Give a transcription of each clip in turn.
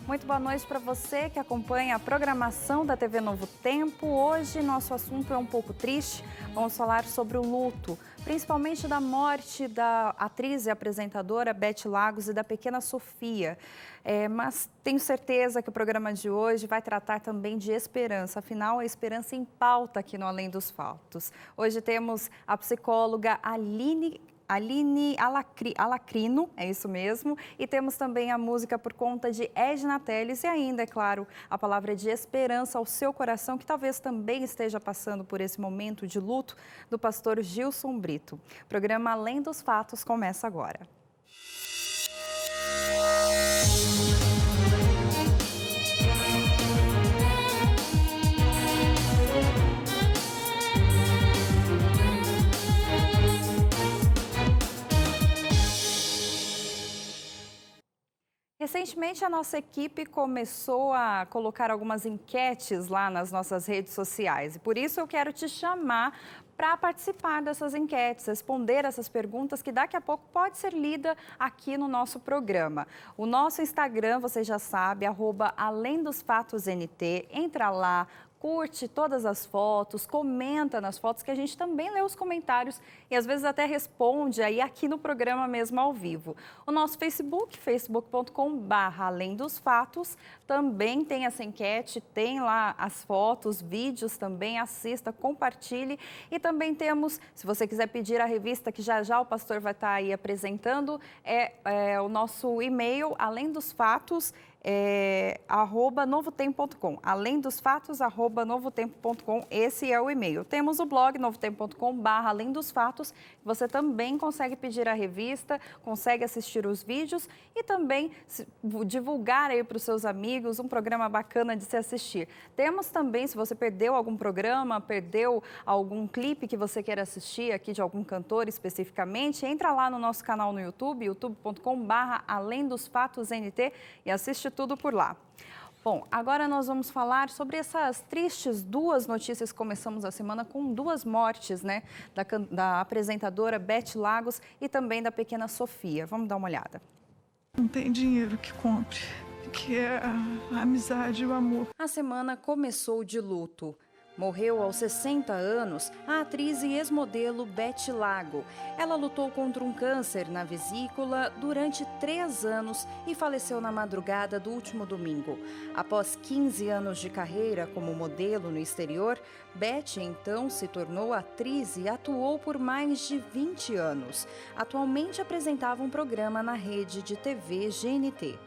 Muito boa noite para você que acompanha a programação da TV Novo Tempo. Hoje nosso assunto é um pouco triste. Vamos falar sobre o luto, principalmente da morte da atriz e apresentadora Beth Lagos e da pequena Sofia. Mas tenho certeza que o programa de hoje vai tratar também de esperança. Afinal, a esperança em pauta aqui no Além dos Fatos. Hoje temos a psicóloga Aline Alacrino, é isso mesmo, e temos também a música por conta de Edna Telles e ainda, é claro, a palavra de esperança ao seu coração, que talvez também esteja passando por esse momento de luto, do pastor Gilson Brito. O programa Além dos Fatos começa agora. Recentemente, a nossa equipe começou a colocar algumas enquetes lá nas nossas redes sociais. E por isso eu quero te chamar para participar dessas enquetes, responder essas perguntas que daqui a pouco pode ser lida aqui no nosso programa. O nosso Instagram, você já sabe, @AlemDosFatosNT. Entra lá, curte todas as fotos, comenta nas fotos, que a gente também lê os comentários e às vezes até responde aí aqui no programa mesmo ao vivo. O nosso Facebook, facebook.com/AlemDosFatos, também tem essa enquete, tem lá as fotos, vídeos também, assista, compartilhe. E também temos, se você quiser pedir a revista que já já o pastor vai estar aí apresentando, o nosso e-mail, alemdosfatos, @novotempo.com, alemdosfatos@novotempo.com, esse é o e-mail. Temos o blog novotempo.com/alemdosfatos, você também consegue pedir a revista, consegue assistir os vídeos e também divulgar aí para os seus amigos, um programa bacana de se assistir. Temos também, se você perdeu algum programa, perdeu algum clipe que você queira assistir aqui de algum cantor especificamente, entra lá no nosso canal no YouTube, youtube.com/alemdosfatosnt e assiste tudo por lá. Bom, agora nós vamos falar sobre essas tristes duas notícias que começamos a semana com duas mortes, né? Da apresentadora Beth Lagos e também da pequena Sofia. Vamos dar uma olhada. Não tem dinheiro que compre, que é a amizade e o amor. A semana começou de luto. Morreu aos 60 anos a atriz e ex-modelo Beth Lago. Ela lutou contra um câncer na vesícula durante 3 anos e faleceu na madrugada do último domingo. Após 15 anos de carreira como modelo no exterior, Beth então se tornou atriz e atuou por mais de 20 anos. Atualmente apresentava um programa na rede de TV GNT.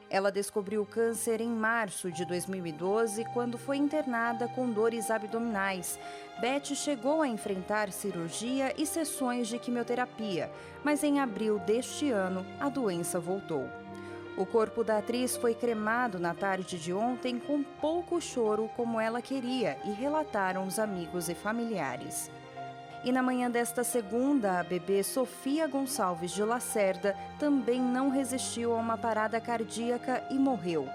Ela descobriu o câncer em março de 2012, quando foi internada com dores abdominais. Beth chegou a enfrentar cirurgia e sessões de quimioterapia, mas em abril deste ano, a doença voltou. O corpo da atriz foi cremado na tarde de ontem com pouco choro, como ela queria, e relataram os amigos e familiares. E na manhã desta segunda, a bebê Sofia Gonçalves de Lacerda também não resistiu a uma parada cardíaca e morreu.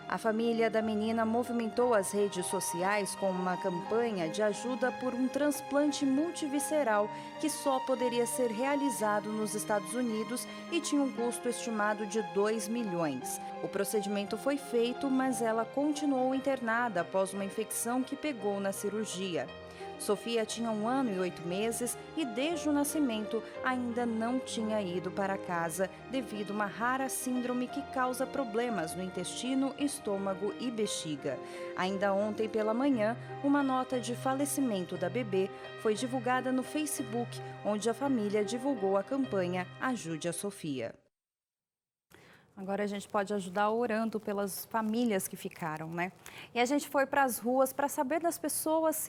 A família da menina movimentou as redes sociais com uma campanha de ajuda por um transplante multivisceral que só poderia ser realizado nos Estados Unidos e tinha um custo estimado de 2 milhões. O procedimento foi feito, mas ela continuou internada após uma infecção que pegou na cirurgia. Sofia tinha 1 ano e 8 meses e, desde o nascimento, ainda não tinha ido para casa devido a uma rara síndrome que causa problemas no intestino, estômago e bexiga. Ainda ontem pela manhã, uma nota de falecimento da bebê foi divulgada no Facebook, onde a família divulgou a campanha Ajude a Sofia. Agora a gente pode ajudar orando pelas famílias que ficaram, né? E a gente foi para as ruas para saber das pessoas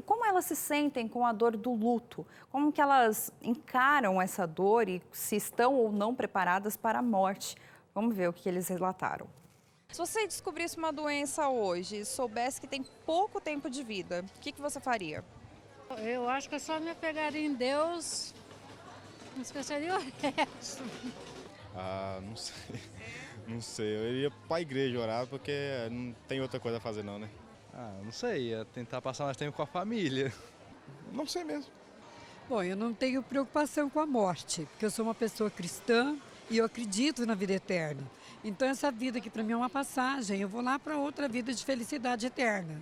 como elas se sentem com a dor do luto, como que elas encaram essa dor e se estão ou não preparadas para a morte. Vamos ver o que eles relataram. Se você descobrisse uma doença hoje e soubesse que tem pouco tempo de vida, o que você faria? Eu acho que eu só me apegaria em Deus, não esqueceria o resto. Ah, não sei. Não sei. Eu iria pra igreja orar porque não tem outra coisa a fazer não, né? Não sei. Ia tentar passar mais tempo com a família. Não sei mesmo. Bom, eu não tenho preocupação com a morte, porque eu sou uma pessoa cristã e eu acredito na vida eterna. Então essa vida aqui para mim é uma passagem, eu vou lá para outra vida de felicidade eterna.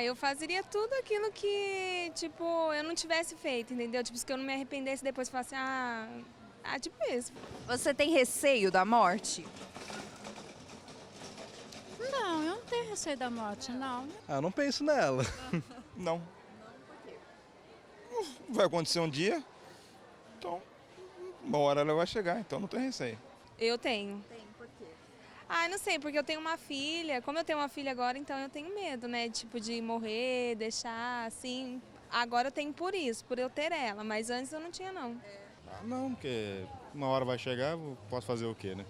Eu fazeria tudo aquilo que, tipo, eu não tivesse feito, entendeu? Tipo, que eu não me arrependesse depois e falasse, tipo isso. Você tem receio da morte? Não, eu não tenho receio da morte, não. Eu não penso nela. Não. Vai acontecer um dia, então uma hora ela vai chegar, então não tem receio. Eu tenho. Por quê? Não sei, porque eu tenho uma filha. Como eu tenho uma filha agora, então eu tenho medo, né? Tipo, de morrer, deixar, assim. Agora eu tenho por isso, por eu ter ela, mas antes eu não tinha, não. Não, porque uma hora vai chegar, eu posso fazer o quê, né?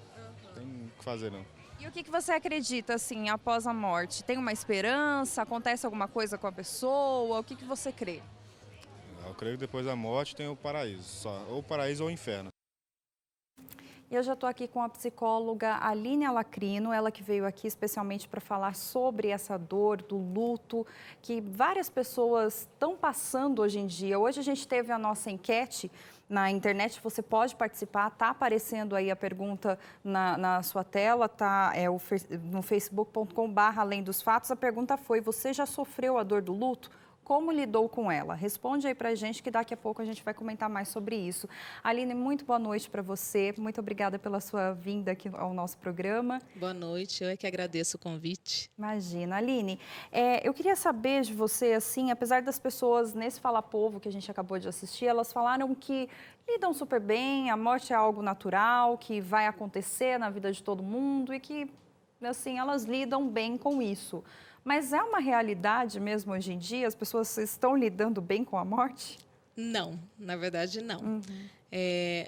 Tem o que fazer, não. E o que você acredita, assim, após a morte? Tem uma esperança? Acontece alguma coisa com a pessoa? O que você crê? Eu creio que depois da morte tem o paraíso, só, ou o paraíso ou o inferno. E eu já estou aqui com a psicóloga Aline Alacrino, ela que veio aqui especialmente para falar sobre essa dor do luto que várias pessoas estão passando hoje em dia. Hoje a gente teve a nossa enquete na internet, você pode participar, está aparecendo aí a pergunta na sua tela, tá? No facebook.com/além dos fatos. A pergunta foi: você já sofreu a dor do luto? Como lidou com ela? Responde aí pra gente que daqui a pouco a gente vai comentar mais sobre isso. Aline, muito boa noite para você. Muito obrigada pela sua vinda aqui ao nosso programa. Boa noite, eu é que agradeço o convite. Imagina. Aline, eu queria saber de você, assim, apesar das pessoas nesse Fala Povo que a gente acabou de assistir, elas falaram que lidam super bem, a morte é algo natural, que vai acontecer na vida de todo mundo e que, assim, elas lidam bem com isso. Mas é uma realidade mesmo hoje em dia? As pessoas estão lidando bem com a morte? Não, na verdade não.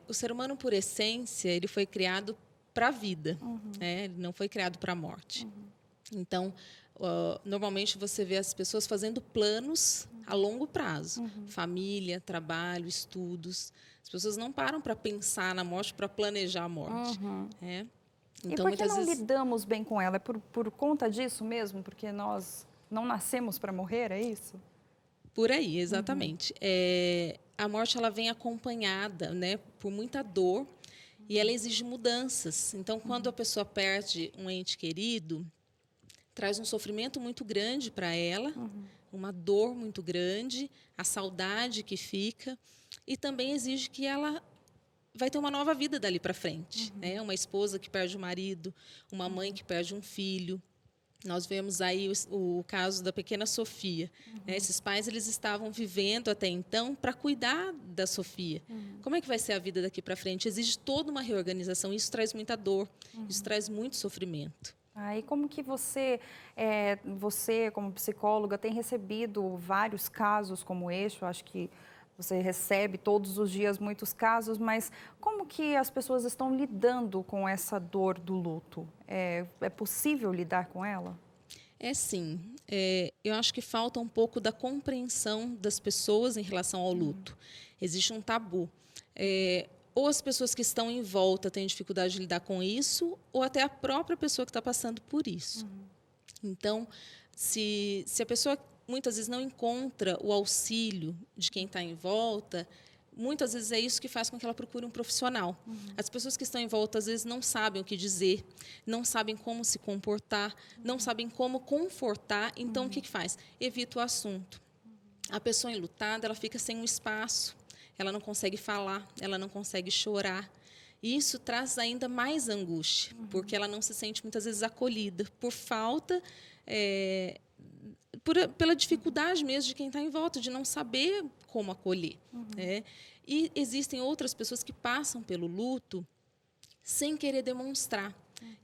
O ser humano, por essência, ele foi criado para a vida, né? Ele não foi criado para a morte. Então, normalmente você vê as pessoas fazendo planos a longo prazo. Família, trabalho, estudos. As pessoas não param para pensar na morte, para planejar a morte. Né? Então, e por que não lidamos bem com ela? É por conta disso mesmo? Porque nós não nascemos para morrer, é isso? Por aí, exatamente. A morte ela vem acompanhada, né, por muita dor e ela exige mudanças. Então, quando a pessoa perde um ente querido, traz um sofrimento muito grande para ela, uma dor muito grande, a saudade que fica, e também exige que ela vai ter uma nova vida dali para frente, né? Uma esposa que perde o marido, uma mãe que perde um filho. Nós vemos aí o caso da pequena Sofia. Né? Esses pais eles estavam vivendo até então para cuidar da Sofia. Como é que vai ser a vida daqui para frente? Exige toda uma reorganização. Isso traz muita dor, isso traz muito sofrimento. E como que você como psicóloga, tem recebido vários casos como este? Eu acho que você recebe todos os dias muitos casos, mas como que as pessoas estão lidando com essa dor do luto? É possível lidar com ela? É sim. Eu acho que falta um pouco da compreensão das pessoas em relação ao luto. Existe um tabu. Ou as pessoas que estão em volta têm dificuldade de lidar com isso, ou até a própria pessoa que está passando por isso. Então, se a pessoa muitas vezes não encontra o auxílio de quem está em volta, muitas vezes é isso que faz com que ela procure um profissional. As pessoas que estão em volta, às vezes, não sabem o que dizer, não sabem como se comportar, não sabem como confortar. Então, o que faz? Evita o assunto. A pessoa enlutada, ela fica sem um espaço, ela não consegue falar, ela não consegue chorar. E isso traz ainda mais angústia, porque ela não se sente, muitas vezes, acolhida, por falta... pela dificuldade mesmo de quem está em volta, de não saber como acolher. Né? E existem outras pessoas que passam pelo luto sem querer demonstrar.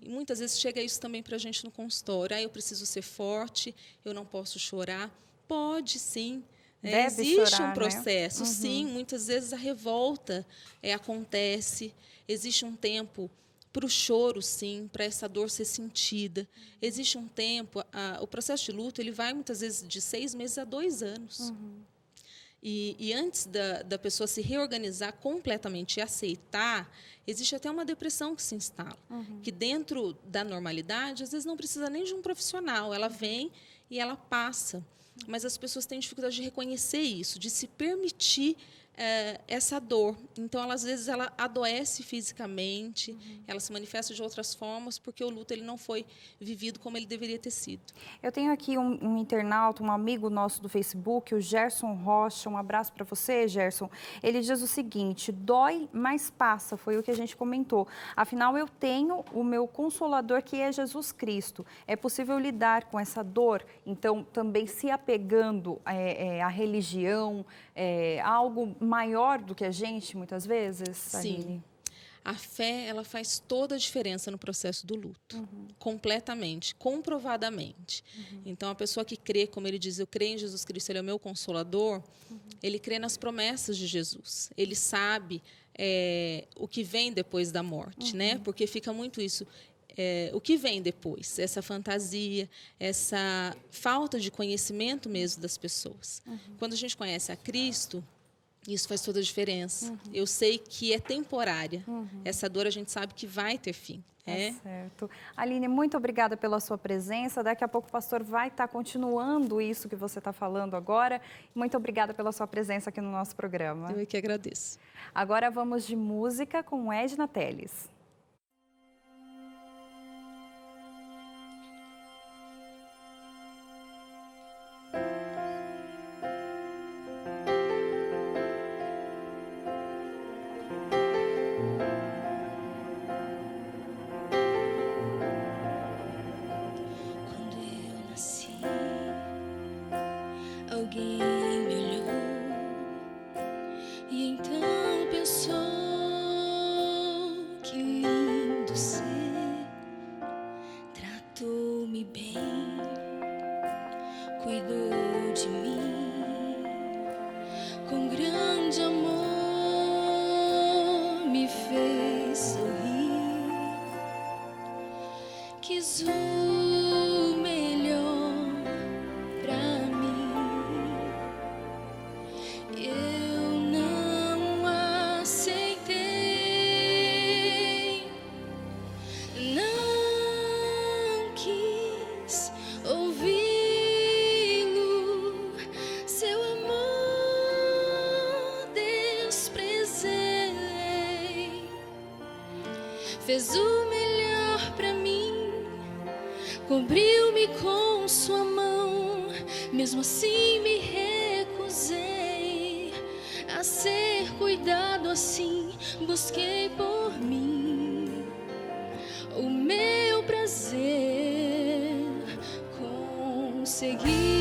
E muitas vezes chega isso também para a gente no consultório. Eu preciso ser forte, eu não posso chorar. Pode, sim. Existe chorar, um processo, né? sim. Muitas vezes a revolta acontece. Existe um tempo para o choro, sim, para essa dor ser sentida. Existe um tempo, o processo de luto ele vai muitas vezes de 6 meses a 2 anos. E antes da pessoa se reorganizar completamente e aceitar, existe até uma depressão que se instala. Que dentro da normalidade, às vezes não precisa nem de um profissional, ela vem e ela passa. mas as pessoas têm dificuldade de reconhecer isso, de se permitir essa dor. Então, às vezes, ela adoece fisicamente, ela se manifesta de outras formas, porque o luto ele não foi vivido como ele deveria ter sido. Eu tenho aqui um internauta, um amigo nosso do Facebook, o Gerson Rocha. Um abraço para você, Gerson. Ele diz o seguinte: dói, mas passa, foi o que a gente comentou. Afinal, eu tenho o meu consolador, que é Jesus Cristo. É possível lidar com essa dor, então, também se apegando à religião, a algo maior do que a gente, muitas vezes, Aline? Sim. A fé, ela faz toda a diferença no processo do luto. Completamente, comprovadamente. Então, a pessoa que crê, como ele diz, eu creio em Jesus Cristo, ele é o meu consolador, ele crê nas promessas de Jesus. Ele sabe o que vem depois da morte, né? Porque fica muito isso. O que vem depois, essa fantasia, essa falta de conhecimento mesmo das pessoas. Quando a gente conhece a Cristo, isso faz toda a diferença. Eu sei que é temporária. Essa dor a gente sabe que vai ter fim. Certo. Aline, muito obrigada pela sua presença. Daqui a pouco o pastor vai estar continuando isso que você está falando agora. Muito obrigada pela sua presença aqui no nosso programa. Eu é que agradeço. Agora vamos de música com Edna Teles. Alguém me olhou e então pensou, que lindo ser. Tratou-me bem, cuidou de mim, com grande amor me fez sorrir. Quis o melhor pra mim. Eu não aceitei, não quis ouvi-lo, seu amor desprezei. Fez o melhor pra mim, cobriu-me com sua mão, mesmo assim me recusei a ser cuidado assim. Busquei por mim o meu prazer, consegui.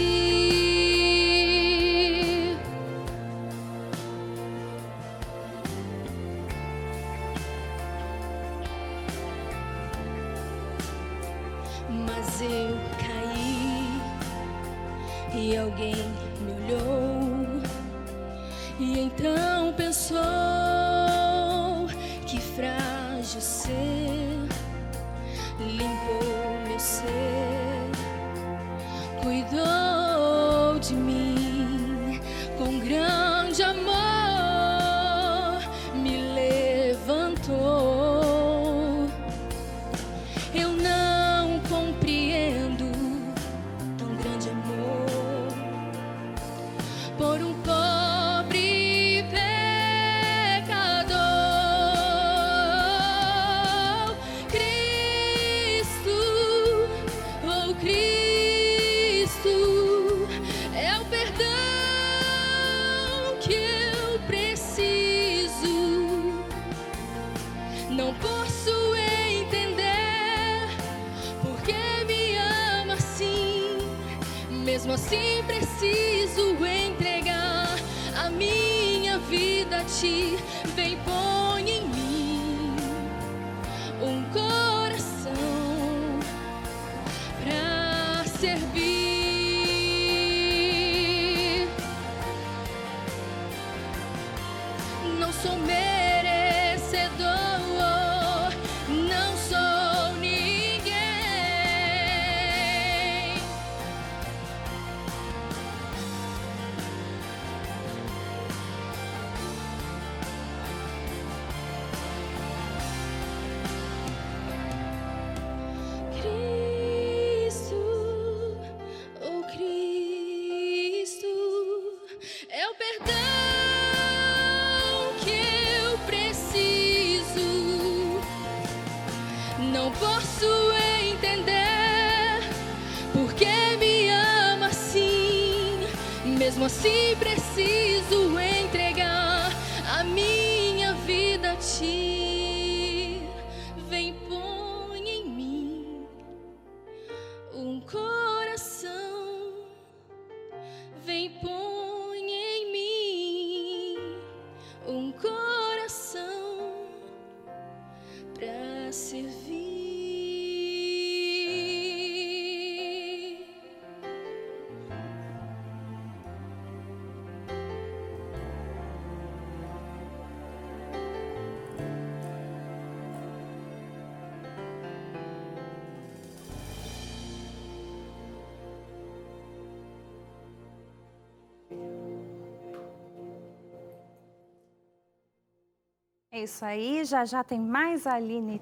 Mas eu caí e alguém me olhou e então pensou, que frágil ser. Limpou meu ser, cuidou de mim, com grande amor me levantou. Eu não compreendo tão grande amor por um pobre pecador. Cristo, oh Cristo, é o perdão que eu preciso. Não posso entender porque me ama assim. Mesmo assim preciso entregar a minha vida a ti. Vem, põe em mim um coração pra servir. Não sou merecedor, não sou ninguém. Cristo, oh Cristo. mesmo assim preciso entregar a minha vida a ti. Vem, põe em mim um coração, vem, põe em mim um coração pra servir. É isso aí, já tem mais a Aline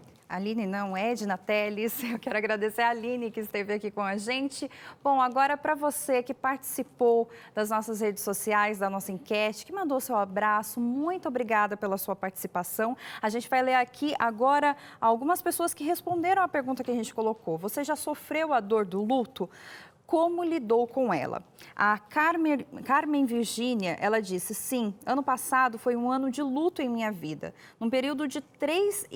não, Edna Teles. Eu quero agradecer a Aline que esteve aqui com a gente. Bom, agora para você que participou das nossas redes sociais, da nossa enquete, que mandou seu abraço, muito obrigada pela sua participação. A gente vai ler aqui agora algumas pessoas que responderam a pergunta que a gente colocou. Você já sofreu a dor do luto? Como lidou com ela? A Carmen Virgínia, ela disse, sim, ano passado foi um ano de luto em minha vida. Num período de 3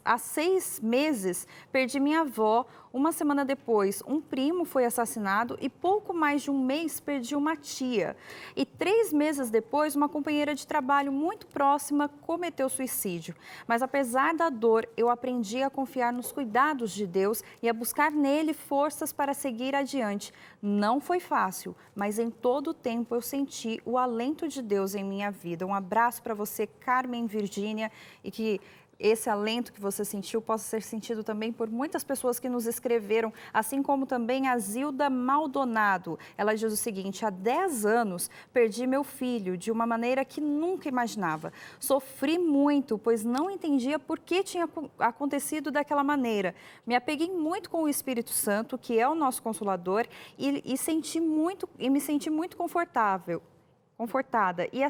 a 6 meses, perdi minha avó. Uma semana depois, um primo foi assassinado e pouco mais de um mês perdi uma tia. E 3 meses depois, uma companheira de trabalho muito próxima cometeu suicídio. Mas apesar da dor, eu aprendi a confiar nos cuidados de Deus e a buscar nele forças para seguir adiante. Não foi fácil, mas em todo o tempo eu senti o alento de Deus em minha vida. Um abraço para você, Carmen Virgínia, e que esse alento que você sentiu possa ser sentido também por muitas pessoas que nos escreveram, assim como também a Zilda Maldonado. Ela diz o seguinte, há 10 anos perdi meu filho de uma maneira que nunca imaginava. Sofri muito, pois não entendia por que tinha acontecido daquela maneira. Me apeguei muito com o Espírito Santo, que é o nosso Consolador, e me senti muito confortada e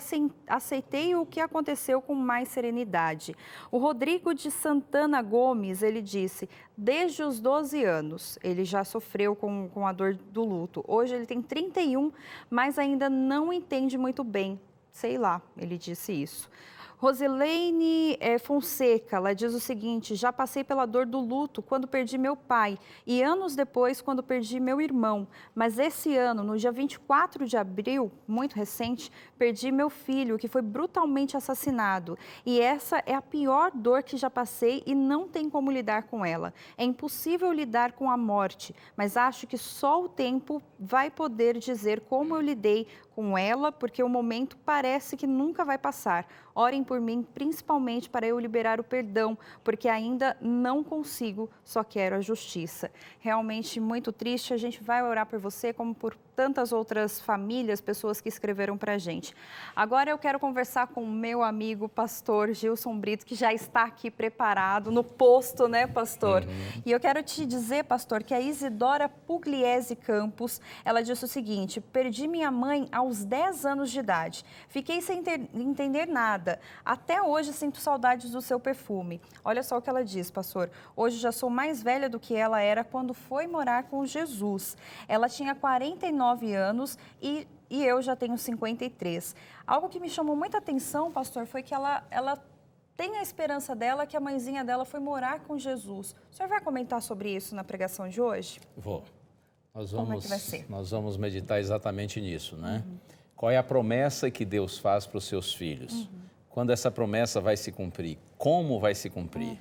aceitei o que aconteceu com mais serenidade. O Rodrigo de Santana Gomes, ele disse, desde os 12 anos, ele já sofreu com a dor do luto. Hoje ele tem 31, mas ainda não entende muito bem. Sei lá, ele disse isso. Rosileine Fonseca, ela diz o seguinte, já passei pela dor do luto quando perdi meu pai e anos depois quando perdi meu irmão. Mas esse ano, no dia 24 de abril, muito recente, perdi meu filho, que foi brutalmente assassinado. E essa é a pior dor que já passei e não tem como lidar com ela. É impossível lidar com a morte, mas acho que só o tempo vai poder dizer como eu lidei com ela, porque o momento parece que nunca vai passar. Orem por mim, principalmente para eu liberar o perdão, porque ainda não consigo, só quero a justiça. Realmente muito triste, a gente vai orar por você, como por tantas outras famílias, pessoas que escreveram para a gente. Agora eu quero conversar com o meu amigo, pastor Gilson Brito, que já está aqui preparado, no posto, né, pastor? E eu quero te dizer, pastor, que a Isidora Pugliese Campos, ela disse o seguinte, perdi minha mãe aos 10 anos de idade. Fiquei sem entender nada. Até hoje sinto saudades do seu perfume. Olha só o que ela diz, pastor. Hoje já sou mais velha do que ela era quando foi morar com Jesus. Ela tinha 49 anos e eu já tenho 53. Algo que me chamou muita atenção, pastor, foi que ela tem a esperança dela que a mãezinha dela foi morar com Jesus. O senhor vai comentar sobre isso na pregação de hoje? Vou. Como é que vai ser? Nós vamos meditar exatamente nisso, né? Qual é a promessa que Deus faz para os seus filhos? Quando essa promessa vai se cumprir? Como vai se cumprir?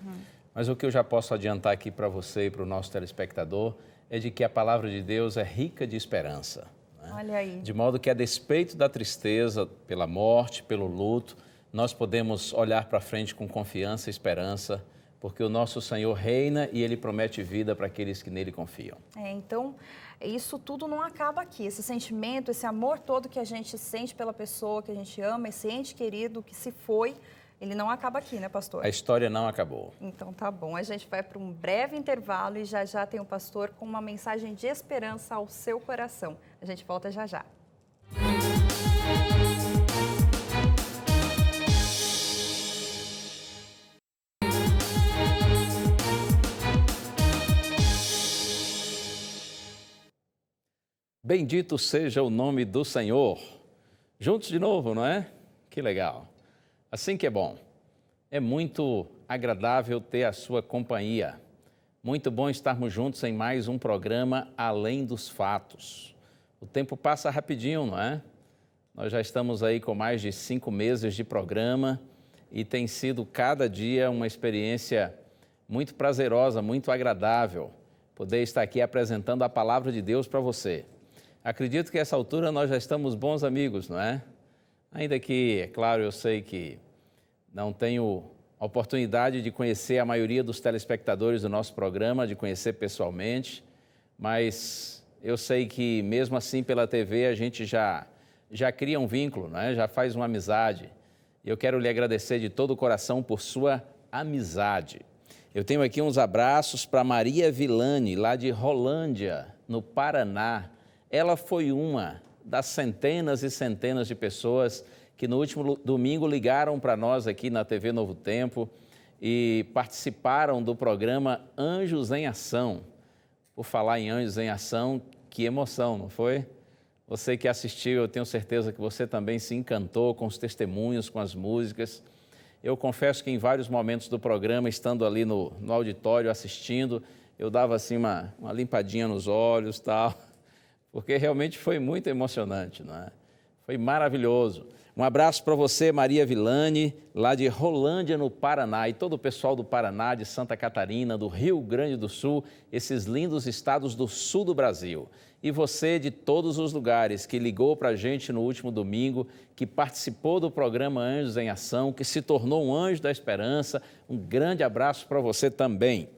Mas o que eu já posso adiantar aqui para você e para o nosso telespectador é de que a palavra de Deus é rica de esperança. Né? Olha aí. De modo que, a despeito da tristeza pela morte, pelo luto, nós podemos olhar para frente com confiança e esperança, porque o nosso Senhor reina e Ele promete vida para aqueles que nele confiam. Então, isso tudo não acaba aqui. Esse sentimento, esse amor todo que a gente sente pela pessoa que a gente ama, esse ente querido que se foi, ele não acaba aqui, né, pastor? A história não acabou. Então tá bom, a gente vai para um breve intervalo e já tem o pastor com uma mensagem de esperança ao seu coração. A gente volta já. Bendito seja o nome do Senhor. Juntos de novo, não é? Que legal. Assim que é bom. É muito agradável ter a sua companhia. Muito bom estarmos juntos em mais um programa Além dos Fatos. O tempo passa rapidinho, não é? Nós já estamos aí com mais de 5 meses de programa e tem sido cada dia uma experiência muito prazerosa, muito agradável poder estar aqui apresentando a palavra de Deus para você. Acredito que a essa altura nós já estamos bons amigos, não é? Ainda que, é claro, eu sei que não tenho a oportunidade de conhecer a maioria dos telespectadores do nosso programa, de conhecer pessoalmente, mas eu sei que mesmo assim pela TV a gente já cria um vínculo, né? Já faz uma amizade. E eu quero lhe agradecer de todo o coração por sua amizade. Eu tenho aqui uns abraços para Maria Vilani, lá de Rolândia, no Paraná. Ela foi uma das centenas e centenas de pessoas que no último domingo ligaram para nós aqui na TV Novo Tempo e participaram do programa Anjos em Ação. Por falar em Anjos em Ação, que emoção, não foi? Você que assistiu, eu tenho certeza que você também se encantou com os testemunhos, com as músicas. Eu confesso que em vários momentos do programa, estando ali no auditório assistindo, eu dava assim uma limpadinha nos olhos e tal, porque realmente foi muito emocionante, não é? Foi maravilhoso. Um abraço para você, Maria Vilani, lá de Rolândia, no Paraná, e todo o pessoal do Paraná, de Santa Catarina, do Rio Grande do Sul, esses lindos estados do sul do Brasil. E você de todos os lugares que ligou para a gente no último domingo, que participou do programa Anjos em Ação, que se tornou um anjo da esperança, um grande abraço para você também.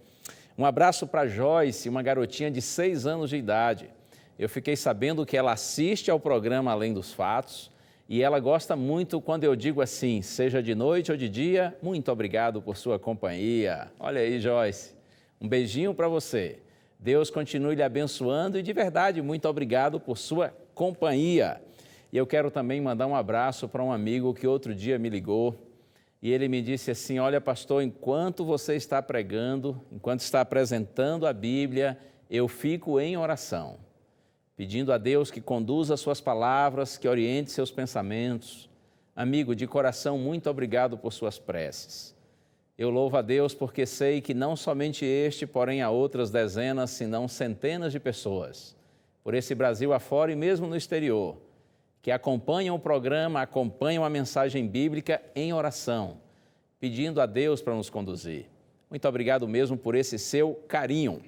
Um abraço para Joyce, uma garotinha de 6 anos de idade. Eu fiquei sabendo que ela assiste ao programa Além dos Fatos e ela gosta muito quando eu digo assim, seja de noite ou de dia, muito obrigado por sua companhia. Olha aí, Joyce, um beijinho para você. Deus continue lhe abençoando e, de verdade, muito obrigado por sua companhia. E eu quero também mandar um abraço para um amigo que outro dia me ligou e ele me disse assim, olha, pastor, enquanto você está pregando, enquanto está apresentando a Bíblia, eu fico em oração, pedindo a Deus que conduza suas palavras, que oriente seus pensamentos. Amigo, de coração, muito obrigado por suas preces. Eu louvo a Deus porque sei que não somente este, porém há outras dezenas, se não centenas de pessoas, por esse Brasil afora e mesmo no exterior, que acompanham o programa, acompanham a mensagem bíblica em oração, pedindo a Deus para nos conduzir. Muito obrigado mesmo por esse seu carinho.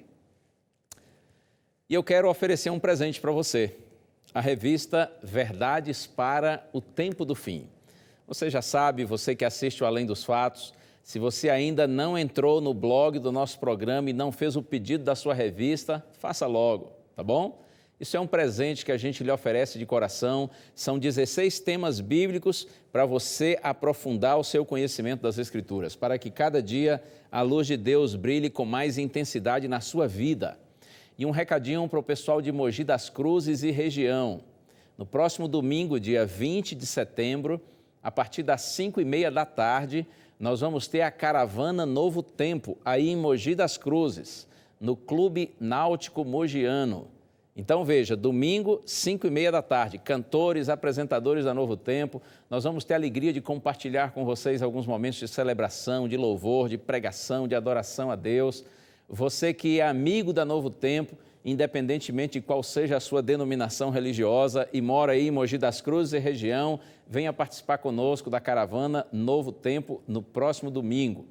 E eu quero oferecer um presente para você, a revista Verdades para o Tempo do Fim. Você já sabe, você que assiste o Além dos Fatos, se você ainda não entrou no blog do nosso programa e não fez o pedido da sua revista, faça logo, tá bom? Isso é um presente que a gente lhe oferece de coração. São 16 temas bíblicos para você aprofundar o seu conhecimento das Escrituras, para que cada dia a luz de Deus brilhe com mais intensidade na sua vida. E um recadinho para o pessoal de Mogi das Cruzes e região. No próximo domingo, dia 20 de setembro, a partir das 5h30 da tarde, nós vamos ter a Caravana Novo Tempo, aí em Mogi das Cruzes, no Clube Náutico Mogiano. Então veja, domingo, 5h30 da tarde, cantores, apresentadores da Novo Tempo, nós vamos ter a alegria de compartilhar com vocês alguns momentos de celebração, de louvor, de pregação, de adoração a Deus. Você que é amigo da Novo Tempo, independentemente de qual seja a sua denominação religiosa e mora aí em Mogi das Cruzes e região, venha participar conosco da Caravana Novo Tempo no próximo domingo.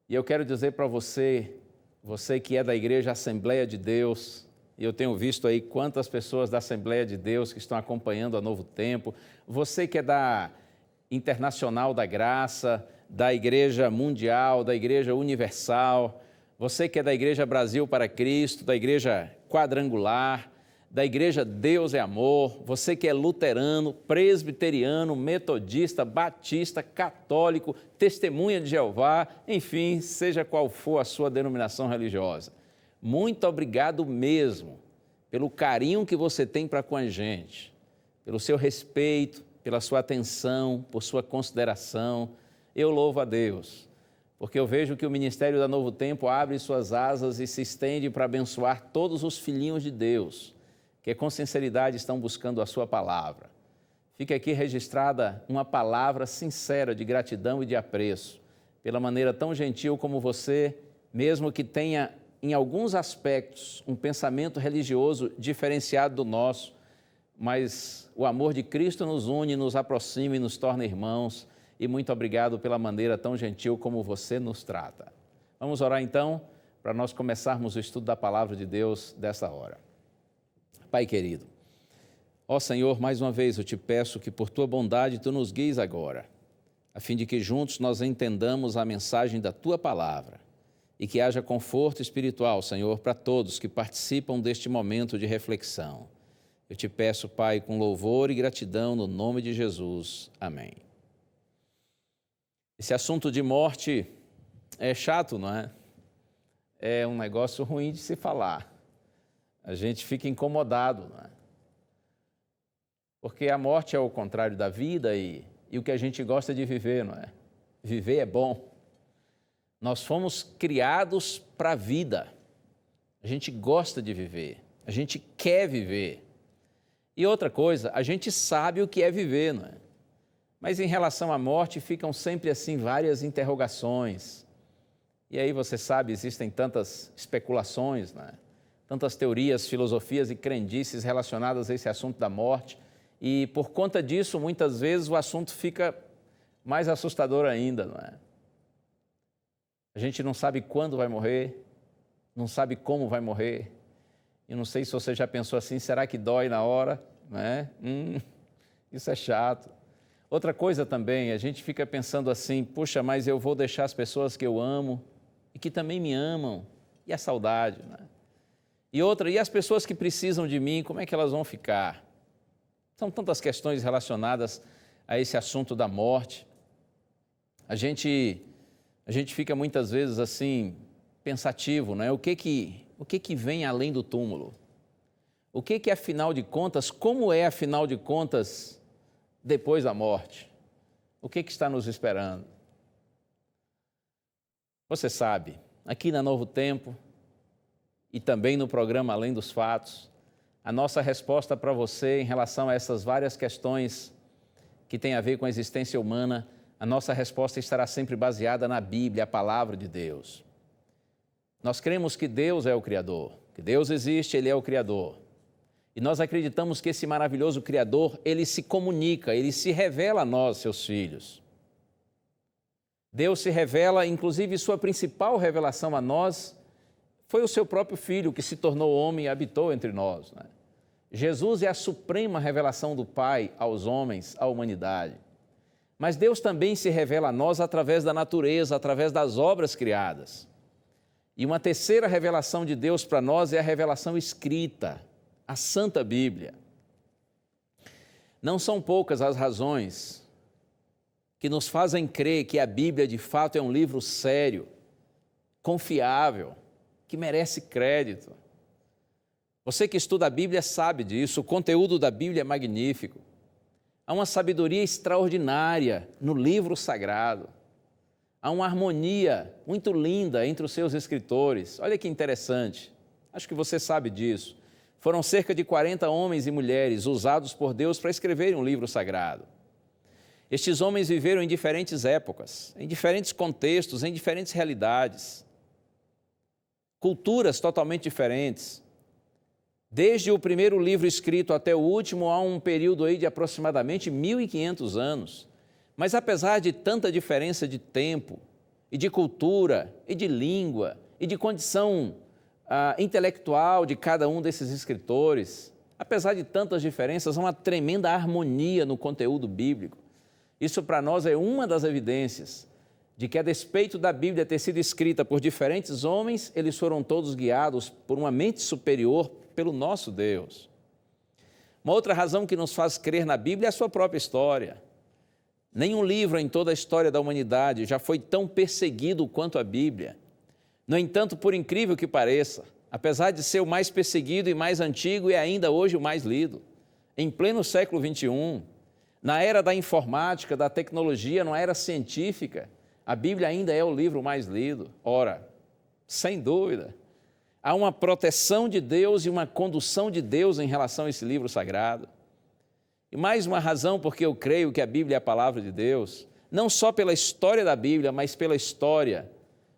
E eu quero dizer para você, você que é da Igreja Assembleia de Deus, e eu tenho visto aí quantas pessoas da Assembleia de Deus que estão acompanhando a Novo Tempo, você que é da Internacional da Graça, da Igreja Mundial, da Igreja Universal, você que é da Igreja Brasil para Cristo, da Igreja Quadrangular, da Igreja Deus é Amor, você que é luterano, presbiteriano, metodista, batista, católico, testemunha de Jeová, enfim, seja qual for a sua denominação religiosa. Muito obrigado mesmo pelo carinho que você tem para com a gente, pelo seu respeito, pela sua atenção, por sua consideração. Eu louvo a Deus, porque eu vejo que o Ministério da Novo Tempo abre suas asas e se estende para abençoar todos os filhinhos de Deus, que com sinceridade estão buscando a sua palavra. Fique aqui registrada uma palavra sincera de gratidão e de apreço, pela maneira tão gentil como você, mesmo que tenha, em alguns aspectos, um pensamento religioso diferenciado do nosso, mas o amor de Cristo nos une, nos aproxima e nos torna irmãos. E muito obrigado pela maneira tão gentil como você nos trata. Vamos orar então, para nós começarmos o estudo da palavra de Deus dessa hora. Pai querido, ó Senhor, mais uma vez eu te peço que por tua bondade tu nos guies agora, a fim de que juntos nós entendamos a mensagem da tua palavra e que haja conforto espiritual, Senhor, para todos que participam deste momento de reflexão. Eu te peço, Pai, com louvor e gratidão no nome de Jesus. Amém. Esse assunto de morte é chato, não é? É um negócio ruim de se falar. A gente fica incomodado, não é? Porque a morte é o contrário da vida e o que a gente gosta de viver, não é? Viver é bom. Nós fomos criados para a vida. A gente gosta de viver. A gente quer viver. E outra coisa, a gente sabe o que é viver, não é? Mas em relação à morte, ficam sempre assim várias interrogações. E aí você sabe, existem tantas especulações, né? Tantas teorias, filosofias e crendices relacionadas a esse assunto da morte. E por conta disso, muitas vezes o assunto fica mais assustador ainda, não é? A gente não sabe quando vai morrer, não sabe como vai morrer. E não sei se você já pensou assim, será que dói na hora? Né? Isso é chato. Outra coisa também, a gente fica pensando assim, puxa, mas eu vou deixar as pessoas que eu amo e que também me amam. E a saudade, né? E outra, e as pessoas que precisam de mim, como é que elas vão ficar? São tantas questões relacionadas a esse assunto da morte. A gente fica muitas vezes assim, pensativo, né? O que vem além do túmulo? O que afinal de contas, como é afinal de contas depois da morte? O que está nos esperando? Você sabe, aqui na Novo Tempo e também no programa Além dos Fatos, a nossa resposta para você em relação a essas várias questões que têm a ver com a existência humana, a nossa resposta estará sempre baseada na Bíblia, a palavra de Deus. Nós cremos que Deus é o Criador, que Deus existe, Ele é o Criador. E nós acreditamos que esse maravilhoso Criador, Ele se comunica, Ele se revela a nós, seus filhos. Deus se revela, inclusive sua principal revelação a nós foi o seu próprio Filho, que se tornou homem e habitou entre nós, né? Jesus é a suprema revelação do Pai aos homens, à humanidade. Mas Deus também se revela a nós através da natureza, através das obras criadas. E uma terceira revelação de Deus para nós é a revelação escrita, a Santa Bíblia. Não são poucas as razões que nos fazem crer que a Bíblia de fato é um livro sério, confiável, que merece crédito. Você que estuda a Bíblia sabe disso, o conteúdo da Bíblia é magnífico. Há uma sabedoria extraordinária no livro sagrado. Há uma harmonia muito linda entre os seus escritores. Olha que interessante, acho que você sabe disso. Foram cerca de 40 homens e mulheres usados por Deus para escreverem um livro sagrado. Estes homens viveram em diferentes épocas, em diferentes contextos, em diferentes realidades. Culturas totalmente diferentes. Desde o primeiro livro escrito até o último, há um período aí de aproximadamente 1.500 anos. Mas apesar de tanta diferença de tempo, e de cultura, e de língua, e de condição intelectual de cada um desses escritores, apesar de tantas diferenças, há uma tremenda harmonia no conteúdo bíblico. Isso para nós é uma das evidências de que, a despeito da Bíblia ter sido escrita por diferentes homens, eles foram todos guiados por uma mente superior, pelo nosso Deus. Uma outra razão que nos faz crer na Bíblia é a sua própria história. Nenhum livro em toda a história da humanidade já foi tão perseguido quanto a Bíblia. No entanto, por incrível que pareça, apesar de ser o mais perseguido e mais antigo, é ainda hoje o mais lido. Em pleno século XXI, na era da informática, da tecnologia, numa era científica, a Bíblia ainda é o livro mais lido. Ora, sem dúvida, há uma proteção de Deus e uma condução de Deus em relação a esse livro sagrado. E mais uma razão porque eu creio que a Bíblia é a palavra de Deus, não só pela história da Bíblia, mas pela história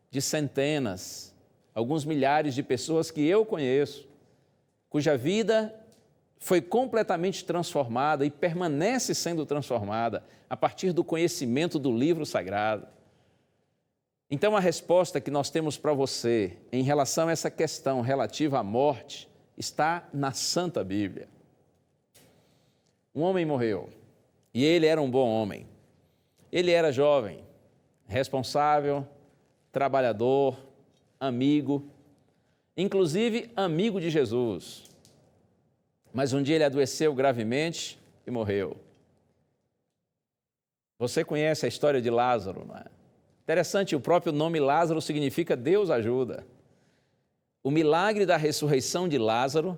de centenas, alguns milhares de pessoas que eu conheço, cuja vida foi completamente transformada e permanece sendo transformada a partir do conhecimento do livro sagrado. Então, a resposta que nós temos para você em relação a essa questão relativa à morte está na Santa Bíblia. Um homem morreu e ele era um bom homem. Ele era jovem, responsável, trabalhador, amigo, inclusive amigo de Jesus. Mas um dia ele adoeceu gravemente e morreu. Você conhece a história de Lázaro, não é? Interessante, o próprio nome Lázaro significa Deus ajuda. O milagre da ressurreição de Lázaro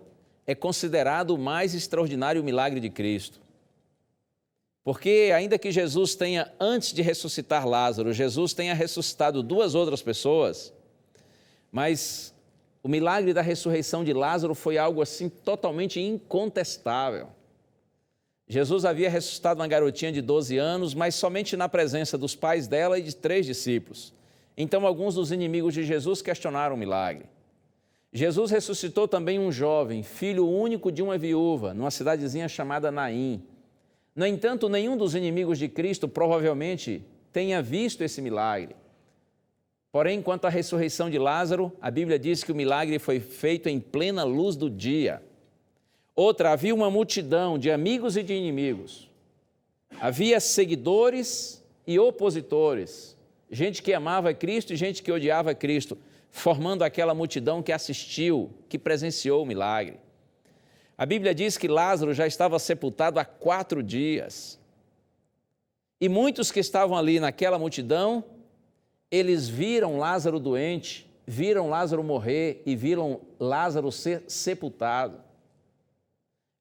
é considerado o mais extraordinário milagre de Cristo. Porque ainda que Jesus tenha, antes de ressuscitar Lázaro, Jesus tenha ressuscitado 2 outras pessoas, mas o milagre da ressurreição de Lázaro foi algo assim totalmente incontestável. Jesus havia ressuscitado uma garotinha de 12 anos, mas somente na presença dos pais dela e de 3 discípulos. Então, alguns dos inimigos de Jesus questionaram o milagre. Jesus ressuscitou também um jovem, filho único de uma viúva, numa cidadezinha chamada Naim. No entanto, nenhum dos inimigos de Cristo provavelmente tenha visto esse milagre. Porém, quanto à ressurreição de Lázaro, a Bíblia diz que o milagre foi feito em plena luz do dia. Outra, havia uma multidão de amigos e de inimigos. Havia seguidores e opositores, gente que amava Cristo e gente que odiava Cristo, formando aquela multidão que assistiu, que presenciou o milagre. A Bíblia diz que Lázaro já estava sepultado há 4 dias. E muitos que estavam ali naquela multidão, eles viram Lázaro doente, viram Lázaro morrer e viram Lázaro ser sepultado.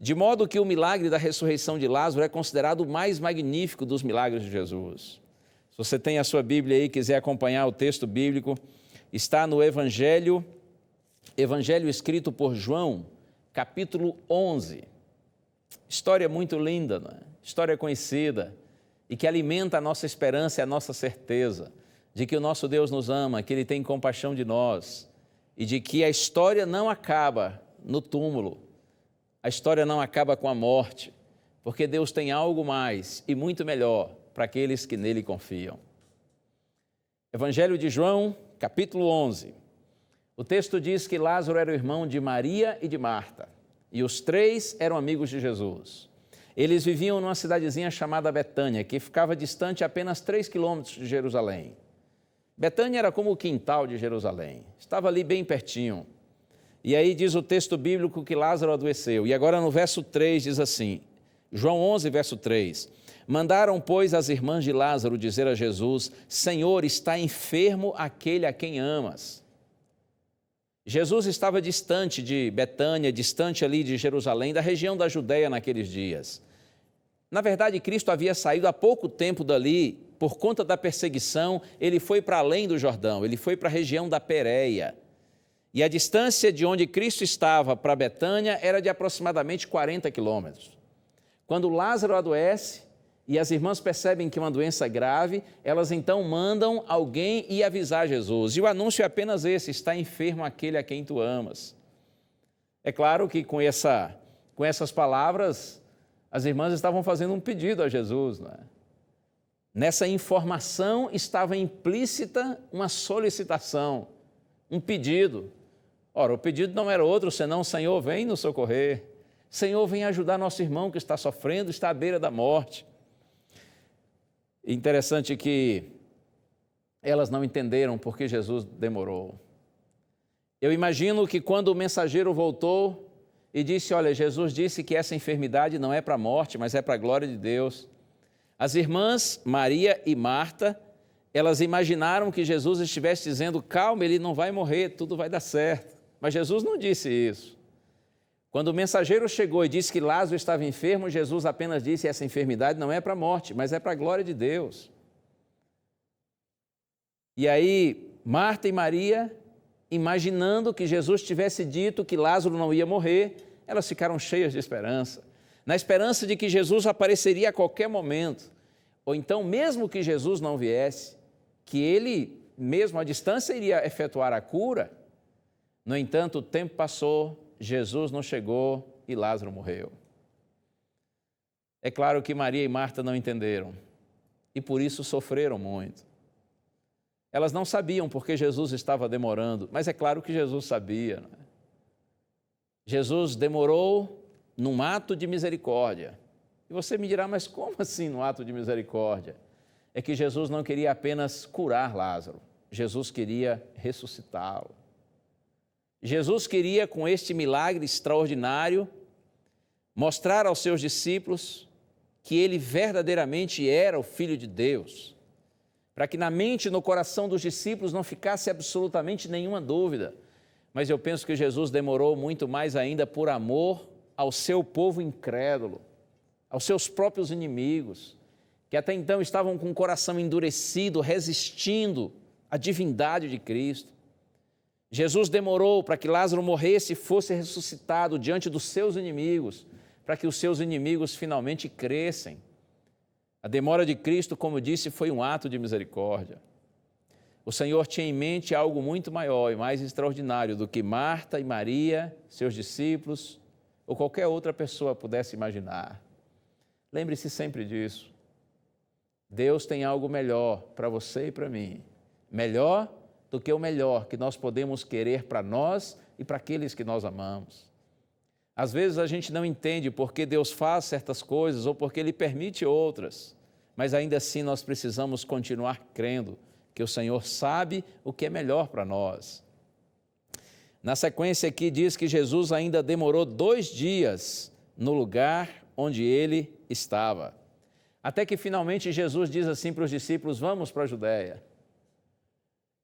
De modo que o milagre da ressurreição de Lázaro é considerado o mais magnífico dos milagres de Jesus. Se você tem a sua Bíblia aí e quiser acompanhar o texto bíblico, está no Evangelho escrito por João, capítulo 11. História muito linda, não é? História conhecida e que alimenta a nossa esperança e a nossa certeza de que o nosso Deus nos ama, que Ele tem compaixão de nós e de que a história não acaba no túmulo, a história não acaba com a morte, porque Deus tem algo mais e muito melhor para aqueles que nele confiam. Evangelho de João, capítulo 11. O texto diz que Lázaro era o irmão de Maria e de Marta, e os 3 eram amigos de Jesus. Eles viviam numa cidadezinha chamada Betânia, que ficava distante apenas 3 quilômetros de Jerusalém. Betânia era como o quintal de Jerusalém, estava ali bem pertinho. E aí diz o texto bíblico que Lázaro adoeceu. E agora no verso 3 diz assim, João 11, verso 3. Mandaram, pois, as irmãs de Lázaro dizer a Jesus, Senhor, está enfermo aquele a quem amas. Jesus estava distante de Betânia, distante ali de Jerusalém, da região da Judéia naqueles dias. Na verdade, Cristo havia saído há pouco tempo dali, por conta da perseguição, ele foi para além do Jordão, ele foi para a região da Pérea. E a distância de onde Cristo estava para Betânia era de aproximadamente 40 quilômetros. Quando Lázaro adoece e as irmãs percebem que é uma doença grave, elas então mandam alguém ir avisar Jesus. E o anúncio é apenas esse, está enfermo aquele a quem tu amas. É claro que com essas palavras, as irmãs estavam fazendo um pedido a Jesus, não é? Nessa informação estava implícita uma solicitação, um pedido. Ora, o pedido não era outro, senão, Senhor, vem nos socorrer. Senhor, vem ajudar nosso irmão que está sofrendo, está à beira da morte. Interessante que elas não entenderam por que Jesus demorou. Eu imagino que quando o mensageiro voltou e disse, olha, Jesus disse que essa enfermidade não é para a morte, mas é para a glória de Deus. As irmãs Maria e Marta, elas imaginaram que Jesus estivesse dizendo, calma, ele não vai morrer, tudo vai dar certo. Mas Jesus não disse isso. Quando o mensageiro chegou e disse que Lázaro estava enfermo, Jesus apenas disse, essa enfermidade não é para a morte, mas é para a glória de Deus. E aí, Marta e Maria, imaginando que Jesus tivesse dito que Lázaro não ia morrer, elas ficaram cheias de esperança. na esperança de que Jesus apareceria a qualquer momento, ou então, mesmo que Jesus não viesse, que ele, mesmo à distância, iria efetuar a cura. No entanto, o tempo passou, Jesus não chegou e Lázaro morreu. É claro que Maria e Marta não entenderam e por isso sofreram muito. Elas não sabiam porque Jesus estava demorando, mas é claro que Jesus sabia, não é? Jesus demorou num ato de misericórdia. E você me dirá, mas como assim num ato de misericórdia? É que Jesus não queria apenas curar Lázaro, Jesus queria ressuscitá-lo. Jesus queria, com este milagre extraordinário, mostrar aos seus discípulos que ele verdadeiramente era o Filho de Deus, para que na mente e no coração dos discípulos não ficasse absolutamente nenhuma dúvida. Mas eu penso que Jesus demorou muito mais ainda por amor ao seu povo incrédulo, aos seus próprios inimigos, que até então estavam com o coração endurecido, resistindo à divindade de Cristo. Jesus demorou para que Lázaro morresse e fosse ressuscitado diante dos seus inimigos, para que os seus inimigos finalmente crescem. A demora de Cristo, como disse, foi um ato de misericórdia. O Senhor tinha em mente algo muito maior e mais extraordinário do que Marta e Maria, seus discípulos, ou qualquer outra pessoa pudesse imaginar. Lembre-se sempre disso. Deus tem algo melhor para você e para mim. Melhor do que o melhor que nós podemos querer para nós e para aqueles que nós amamos. Às vezes a gente não entende por que Deus faz certas coisas ou porque Ele permite outras, mas ainda assim nós precisamos continuar crendo que o Senhor sabe o que é melhor para nós. Na sequência aqui diz que Jesus ainda demorou 2 dias no lugar onde ele estava. Até que finalmente Jesus diz assim para os discípulos, vamos para a Judéia.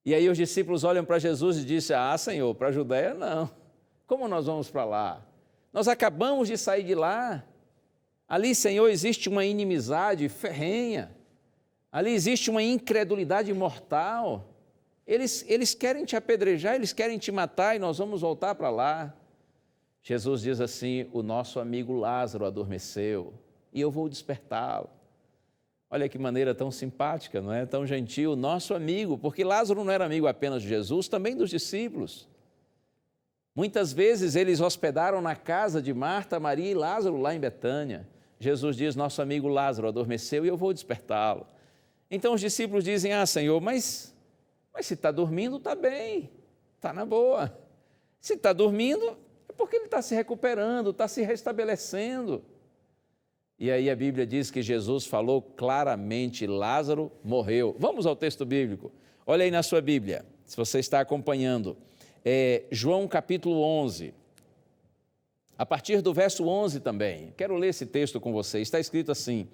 E aí os discípulos olham para Jesus e dizem, Senhor, para a Judéia não. Como nós vamos para lá? Nós acabamos de sair de lá. Ali, Senhor, existe uma inimizade ferrenha. Ali existe uma incredulidade mortal. Eles querem te apedrejar, eles querem te matar e nós vamos voltar para lá. Jesus diz assim, o nosso amigo Lázaro adormeceu e eu vou despertá-lo. Olha que maneira tão simpática, não é? Tão gentil, nosso amigo, porque Lázaro não era amigo apenas de Jesus, também dos discípulos. Muitas vezes eles hospedaram na casa de Marta, Maria e Lázaro lá em Betânia. Jesus diz, nosso amigo Lázaro adormeceu e eu vou despertá-lo. Então os discípulos dizem, Senhor, mas se está dormindo, está bem, está na boa. Se está dormindo, é porque ele está se recuperando, está se restabelecendo. E aí a Bíblia diz que Jesus falou claramente, Lázaro morreu. Vamos ao texto bíblico. Olha aí na sua Bíblia, se você está acompanhando. João capítulo 11. A partir do verso 11 também. Quero ler esse texto com você. Está escrito assim.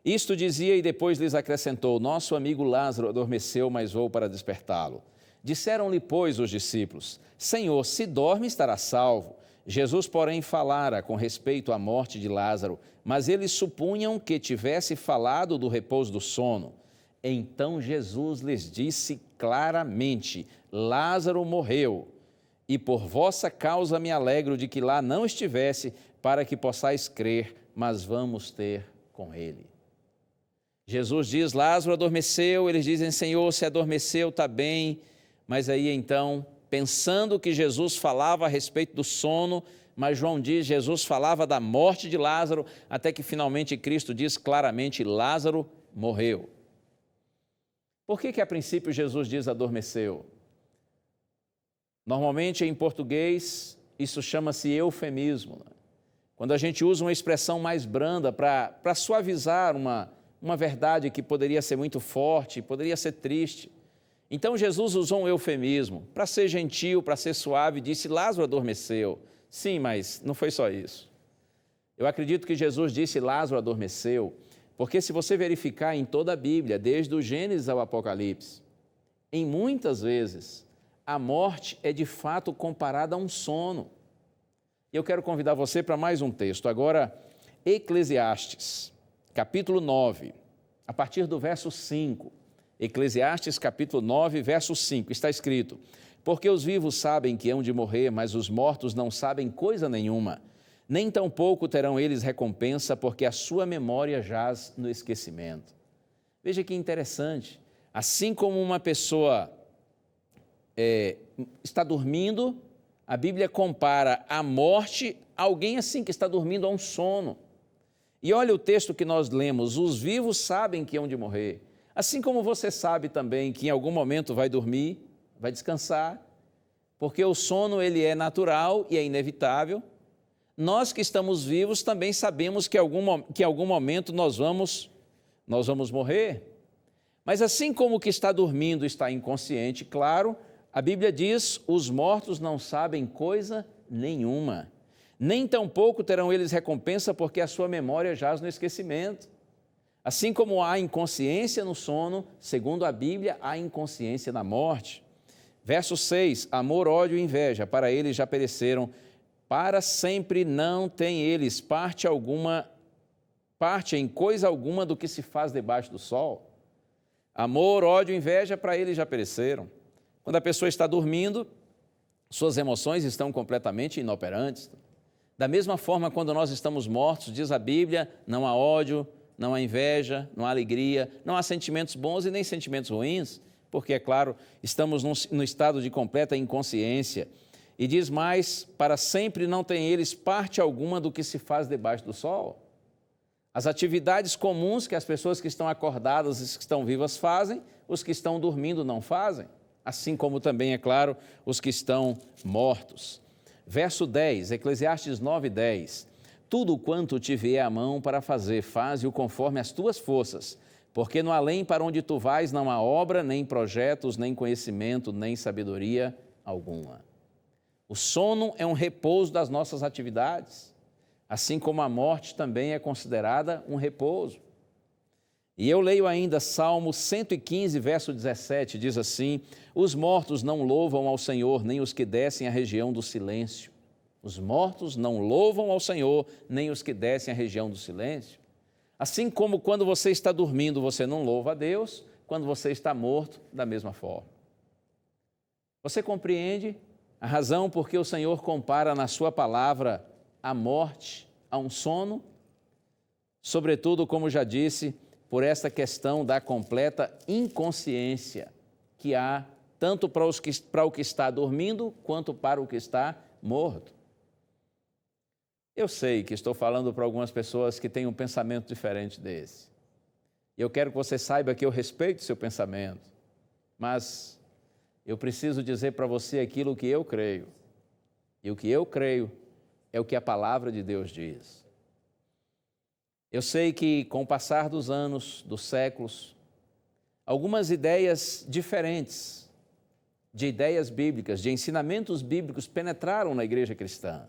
Isto dizia e depois lhes acrescentou, nosso amigo Lázaro adormeceu, mas vou para despertá-lo. Disseram-lhe, pois, os discípulos, Senhor, se dorme estará salvo. Jesus, porém, falara com respeito à morte de Lázaro, mas eles supunham que tivesse falado do repouso do sono. Então Jesus lhes disse claramente, Lázaro morreu, e por vossa causa me alegro de que lá não estivesse, para que possais crer, mas vamos ter com ele. Jesus diz, Lázaro adormeceu, eles dizem, Senhor, se adormeceu, está bem, mas aí então, pensando que Jesus falava a respeito do sono, mas João diz, Jesus falava da morte de Lázaro, até que finalmente Cristo diz claramente, Lázaro morreu. Por que a princípio Jesus diz adormeceu? Normalmente em português isso chama-se eufemismo. Quando a gente usa uma expressão mais branda para suavizar uma verdade que poderia ser muito forte, poderia ser triste. Então Jesus usou um eufemismo, para ser gentil, para ser suave, disse, Lázaro adormeceu. Sim, mas não foi só isso. Eu acredito que Jesus disse, Lázaro adormeceu, porque se você verificar em toda a Bíblia, desde o Gênesis ao Apocalipse, em muitas vezes, a morte é de fato comparada a um sono. Eu quero convidar você para mais um texto. Agora, Eclesiastes, capítulo 9, a partir do verso 5. Eclesiastes, capítulo 9, verso 5, está escrito, porque os vivos sabem que hão de morrer, mas os mortos não sabem coisa nenhuma. nem tampouco terão eles recompensa, porque a sua memória jaz no esquecimento. Veja que interessante, assim como uma pessoa está dormindo, a Bíblia compara a morte a alguém assim que está dormindo a um sono. E olha o texto que nós lemos, os vivos sabem que hão de morrer. Assim como você sabe também que em algum momento vai dormir, vai descansar, porque o sono ele é natural e é inevitável. Nós que estamos vivos também sabemos que em algum momento nós vamos morrer. Mas assim como o que está dormindo está inconsciente, claro, a Bíblia diz, os mortos não sabem coisa nenhuma. Nem tampouco terão eles recompensa, porque a sua memória jaz no esquecimento. Assim como há inconsciência no sono, segundo a Bíblia, há inconsciência na morte. Verso 6, amor, ódio e inveja, para eles já pereceram, para sempre não têm eles parte em coisa alguma do que se faz debaixo do sol. Amor, ódio e inveja, para eles já pereceram. Quando a pessoa está dormindo, suas emoções estão completamente inoperantes. Da mesma forma, quando nós estamos mortos, diz a Bíblia, não há ódio, não há inveja, não há alegria, não há sentimentos bons e nem sentimentos ruins, porque, é claro, estamos no estado de completa inconsciência. E diz mais, para sempre não têm eles parte alguma do que se faz debaixo do sol. As atividades comuns que as pessoas que estão acordadas e que estão vivas fazem, os que estão dormindo não fazem, assim como também, é claro, os que estão mortos. Verso 10, Eclesiastes 9:10, tudo quanto te vier à mão para fazer, faze-o conforme as tuas forças, porque no além para onde tu vais não há obra, nem projetos, nem conhecimento, nem sabedoria alguma. O sono é um repouso das nossas atividades, assim como a morte também é considerada um repouso. E eu leio ainda Salmo 115, verso 17, diz assim, os mortos não louvam ao Senhor, nem os que descem à região do silêncio. Os mortos não louvam ao Senhor, nem os que descem à região do silêncio. Assim como quando você está dormindo, você não louva a Deus, quando você está morto, da mesma forma. Você compreende a razão por que o Senhor compara na sua palavra a morte a um sono? Sobretudo, como já disse, por esta questão da completa inconsciência que há tanto para o que está dormindo quanto para o que está morto. Eu sei que estou falando para algumas pessoas que têm um pensamento diferente desse. E eu quero que você saiba que eu respeito o seu pensamento, mas eu preciso dizer para você aquilo que eu creio. E o que eu creio é o que a palavra de Deus diz. Eu sei que com o passar dos anos, dos séculos, algumas ideias diferentes, de ideias bíblicas, de ensinamentos bíblicos penetraram na igreja cristã.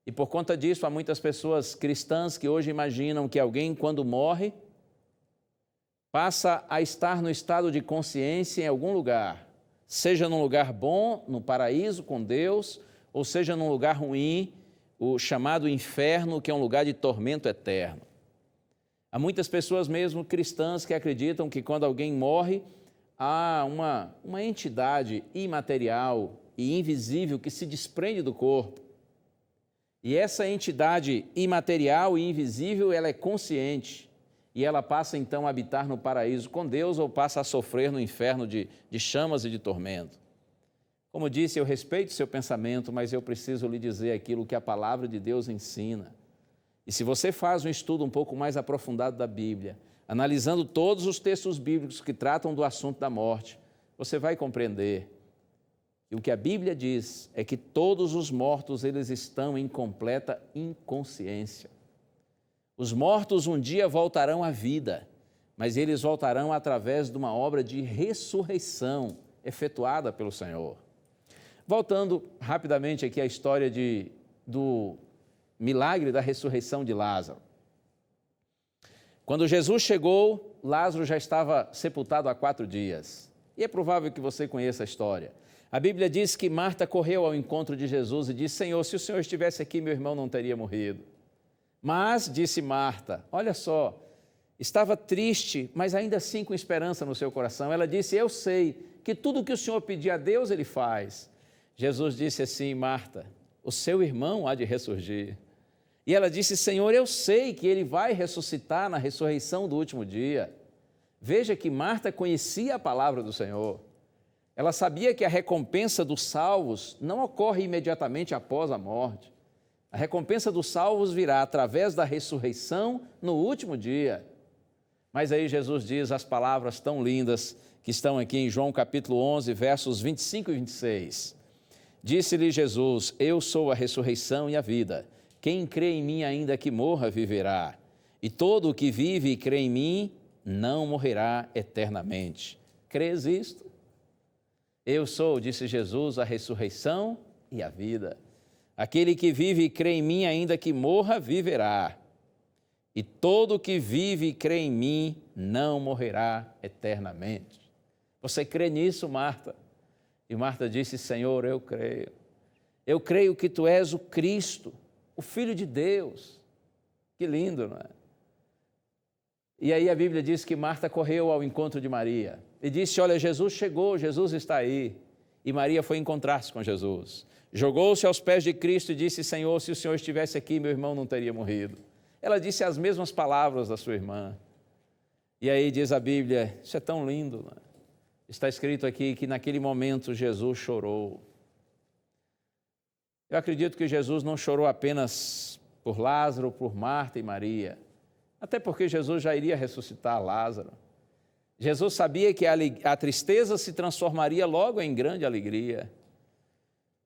E por conta disso, há muitas pessoas cristãs que hoje imaginam que alguém, quando morre, passa a estar no estado de consciência em algum lugar, seja num lugar bom, no paraíso com Deus, ou seja num lugar ruim, o chamado inferno, que é um lugar de tormento eterno. Há muitas pessoas mesmo cristãs que acreditam que quando alguém morre, há uma entidade imaterial e invisível que se desprende do corpo. E essa entidade imaterial e invisível, ela é consciente e ela passa então a habitar no paraíso com Deus ou passa a sofrer no inferno de chamas e de tormento. Como disse, eu respeito o seu pensamento, mas eu preciso lhe dizer aquilo que a palavra de Deus ensina. E se você faz um estudo um pouco mais aprofundado da Bíblia, analisando todos os textos bíblicos que tratam do assunto da morte, você vai compreender que o que a Bíblia diz é que todos os mortos, eles estão em completa inconsciência. Os mortos um dia voltarão à vida, mas eles voltarão através de uma obra de ressurreição efetuada pelo Senhor. Voltando rapidamente aqui à história do milagre da ressurreição de Lázaro. Quando Jesus chegou, Lázaro já estava sepultado há 4 dias. E é provável que você conheça a história. A Bíblia diz que Marta correu ao encontro de Jesus e disse, Senhor, se o Senhor estivesse aqui, meu irmão não teria morrido. Mas, disse Marta, olha só, estava triste, mas ainda assim com esperança no seu coração. Ela disse, eu sei que tudo que o Senhor pedir a Deus, Ele faz. Jesus disse assim, Marta, o seu irmão há de ressurgir. E ela disse, Senhor, eu sei que ele vai ressuscitar na ressurreição do último dia. Veja que Marta conhecia a palavra do Senhor. Ela sabia que a recompensa dos salvos não ocorre imediatamente após a morte. A recompensa dos salvos virá através da ressurreição no último dia. Mas aí Jesus diz as palavras tão lindas que estão aqui em João capítulo 11, versos 25 e 26. Disse-lhe Jesus, eu sou a ressurreição e a vida. Quem crê em mim, ainda que morra, viverá. E todo o que vive e crê em mim, não morrerá eternamente. Crês isto? Eu sou, disse Jesus, a ressurreição e a vida. Aquele que vive e crê em mim, ainda que morra, viverá. E todo o que vive e crê em mim, não morrerá eternamente. Você crê nisso, Marta? E Marta disse, Senhor, eu creio. Eu creio que tu és o Cristo, o Filho de Deus. Que lindo, não é? E aí a Bíblia diz que Marta correu ao encontro de Maria e disse, olha, Jesus chegou, Jesus está aí. E Maria foi encontrar-se com Jesus. Jogou-se aos pés de Cristo e disse, Senhor, se o Senhor estivesse aqui, meu irmão não teria morrido. Ela disse as mesmas palavras da sua irmã. E aí diz a Bíblia, isso é tão lindo, não é? Está escrito aqui que naquele momento Jesus chorou. Eu acredito que Jesus não chorou apenas por Lázaro, por Marta e Maria, até porque Jesus já iria ressuscitar Lázaro. Jesus sabia que a tristeza se transformaria logo em grande alegria.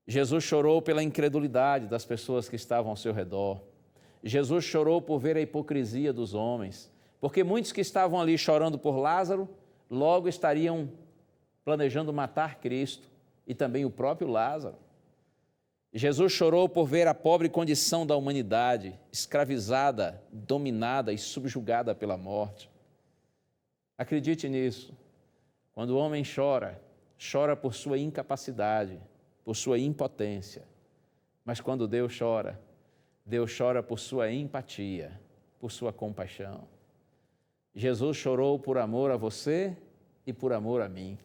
Jesus chorou pela incredulidade das pessoas que estavam ao seu redor. Jesus chorou por ver a hipocrisia dos homens, porque muitos que estavam ali chorando por Lázaro, logo estariam planejando matar Cristo e também o próprio Lázaro. Jesus chorou por ver a pobre condição da humanidade, escravizada, dominada e subjugada pela morte. Acredite nisso. Quando o homem chora, chora por sua incapacidade, por sua impotência. Mas quando Deus chora por sua empatia, por sua compaixão. Jesus chorou por amor a você e por amor a mim.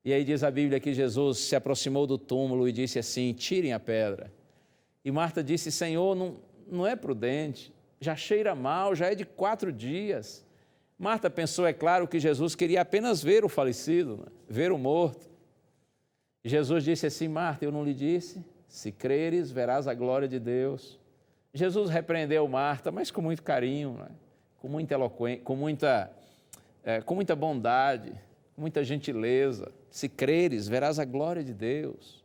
E aí diz a Bíblia que Jesus se aproximou do túmulo e disse assim, tirem a pedra. E Marta disse, Senhor, não é prudente, já cheira mal, já é de 4 dias. Marta pensou, é claro, que Jesus queria apenas ver o falecido, né? Ver o morto. E Jesus disse assim, Marta, eu não lhe disse, se creres, verás a glória de Deus. Jesus repreendeu Marta, mas com muito carinho, né? Com muita eloquência, com muita bondade, com muita gentileza. Se creres, verás a glória de Deus.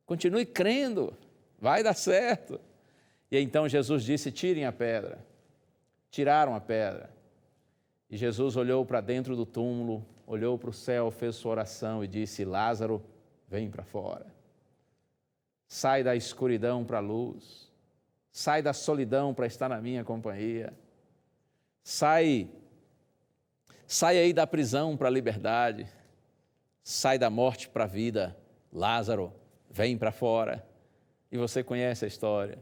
Continue crendo, vai dar certo. E então Jesus disse, tirem a pedra. Tiraram a pedra. E Jesus olhou para dentro do túmulo, olhou para o céu, fez sua oração e disse, Lázaro, vem para fora. Sai da escuridão para a luz. Sai da solidão para estar na minha companhia. Sai aí da prisão para a liberdade. Sai da morte para a vida. Lázaro, vem para fora. E você conhece a história.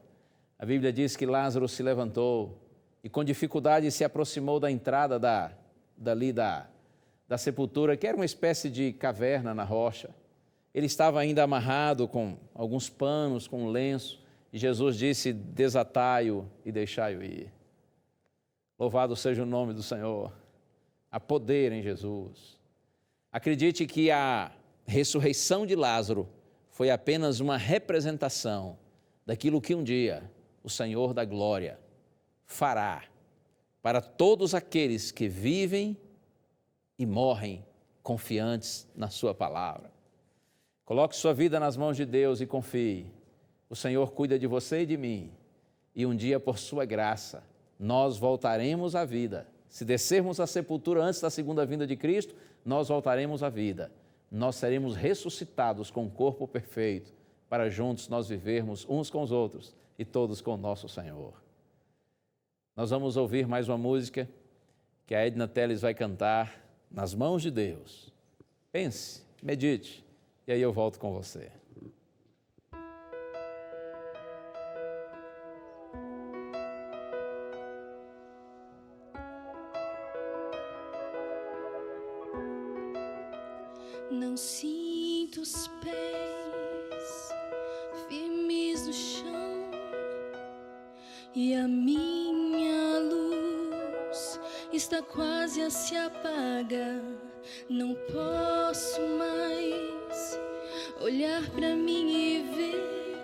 A Bíblia diz que Lázaro se levantou e com dificuldade se aproximou da entrada da sepultura, que era uma espécie de caverna na rocha. Ele estava ainda amarrado com alguns panos, com um lenço, e Jesus disse, desatai-o e deixai-o ir. Louvado seja o nome do Senhor. Há poder em Jesus. Acredite que a ressurreição de Lázaro foi apenas uma representação daquilo que um dia o Senhor da glória fará para todos aqueles que vivem e morrem confiantes na sua palavra. Coloque sua vida nas mãos de Deus e confie. O Senhor cuida de você e de mim. E um dia, por sua graça, nós voltaremos à vida. Se descermos à sepultura antes da segunda vinda de Cristo, nós voltaremos à vida. Nós seremos ressuscitados com um corpo perfeito, para juntos nós vivermos uns com os outros e todos com o nosso Senhor. Nós vamos ouvir mais uma música que a Edna Teles vai cantar, Nas Mãos de Deus. Pense, medite, e aí eu volto com você. Não sinto os pés firmes pés no chão e a minha luz está quase a se apagar. Não posso mais olhar pra mim e ver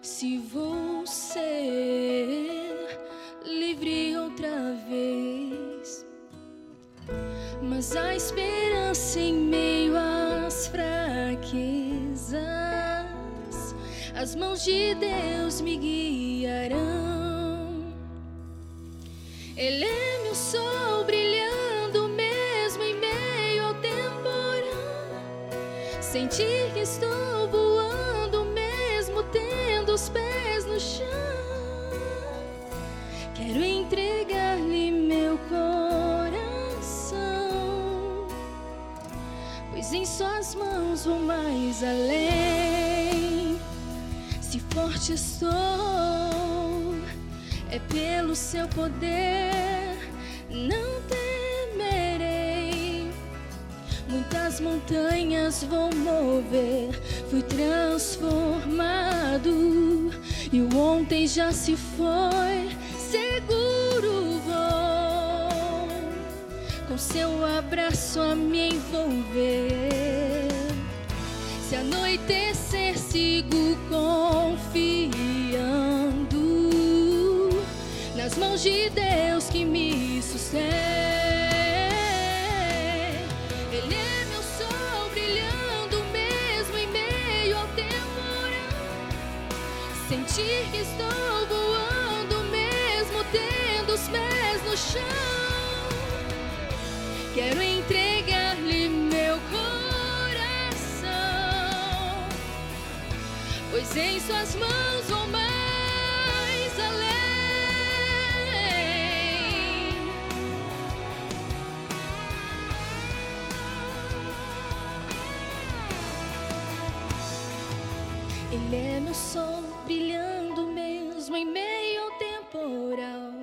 se vou ser livre outra vez. Mas há esperança em meio às fraquezas. As mãos de Deus me guiarão. Ele é meu sol brilhando mesmo em meio ao temporal. Sentir que estou voando mesmo tendo os pés no chão. Quero entregar-lhe meu coração, pois em suas mãos vou mais além. Se forte estou, é pelo seu poder, não temerei. Muitas montanhas vou mover, fui transformado e o ontem já se foi. Seguro vou, com seu abraço a me envolver. Se anoitecer, sigo confiando nas mãos de Deus que me sustém. Ele é meu sol brilhando mesmo em meio ao temporal. Sentir que estou voando mesmo tendo os pés no chão. Quero entregar-lhe meu coração, pois em suas mãos vou mais além. Ele é meu sol brilhando mesmo em meio ao temporal.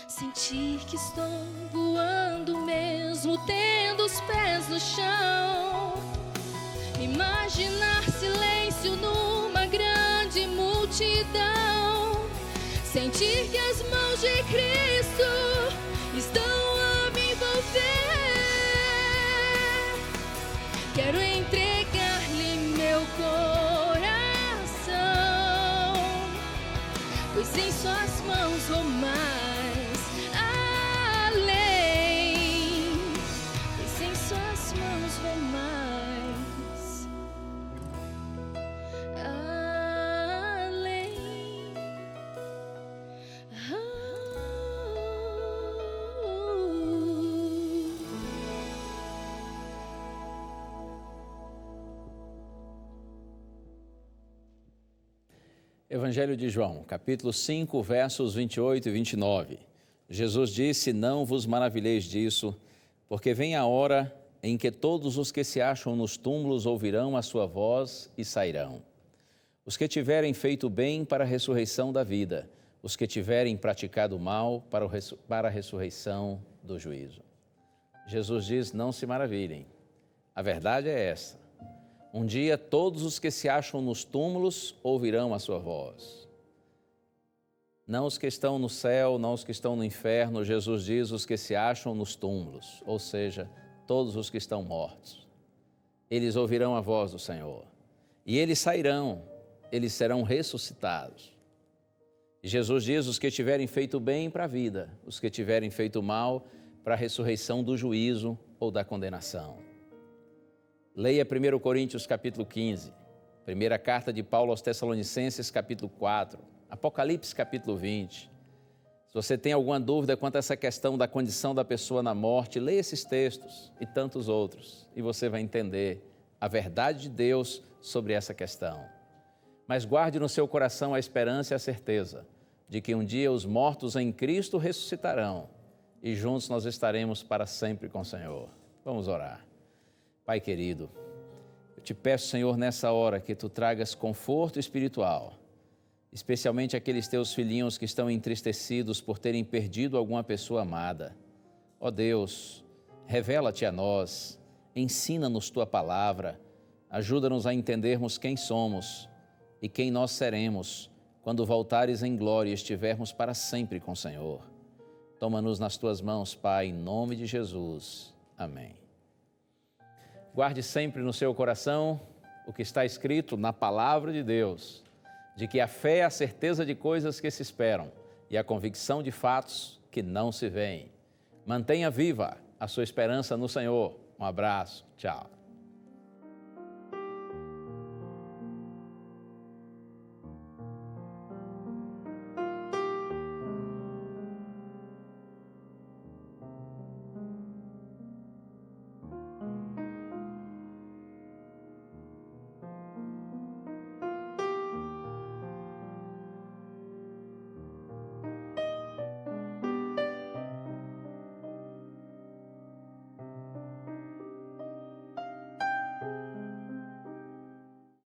Sentir que estou voando mesmo tendo os pés no chão. Imaginar silêncio numa grande multidão. Sentir que as mãos de Cristo estão a me envolver. Quero entregar-lhe meu coração, pois em suas mãos vou mais além. Pois em suas mãos vou mais além. Evangelho de João, capítulo 5, versos 28 e 29. Jesus disse: não vos maravilheis disso, porque vem a hora em que todos os que se acham nos túmulos ouvirão a sua voz e sairão. Os que tiverem feito bem para a ressurreição da vida, os que tiverem praticado mal para a ressurreição do juízo. Jesus diz: não se maravilhem. A verdade é essa. Um dia todos os que se acham nos túmulos ouvirão a sua voz. Não os que estão no céu, não os que estão no inferno. Jesus diz: os que se acham nos túmulos, ou seja, todos os que estão mortos. Eles ouvirão a voz do Senhor. E eles sairão, eles serão ressuscitados. E Jesus diz: os que tiverem feito bem para a vida, os que tiverem feito mal para a ressurreição do juízo ou da condenação. Leia 1 Coríntios capítulo 15, primeira carta de Paulo aos Tessalonicenses capítulo 4, Apocalipse capítulo 20. Se você tem alguma dúvida quanto a essa questão da condição da pessoa na morte, leia esses textos e tantos outros e você vai entender a verdade de Deus sobre essa questão. Mas guarde no seu coração a esperança e a certeza de que um dia os mortos em Cristo ressuscitarão e juntos nós estaremos para sempre com o Senhor. Vamos orar. Pai querido, eu te peço, Senhor, nessa hora que Tu tragas conforto espiritual, especialmente aqueles Teus filhinhos que estão entristecidos por terem perdido alguma pessoa amada. Ó Deus, revela-te a nós, ensina-nos Tua palavra, ajuda-nos a entendermos quem somos e quem nós seremos quando voltares em glória e estivermos para sempre com o Senhor. Toma-nos nas tuas mãos, Pai, em nome de Jesus. Amém. Guarde sempre no seu coração o que está escrito na palavra de Deus, de que a fé é a certeza de coisas que se esperam e a convicção de fatos que não se veem. Mantenha viva a sua esperança no Senhor. Um abraço. Tchau.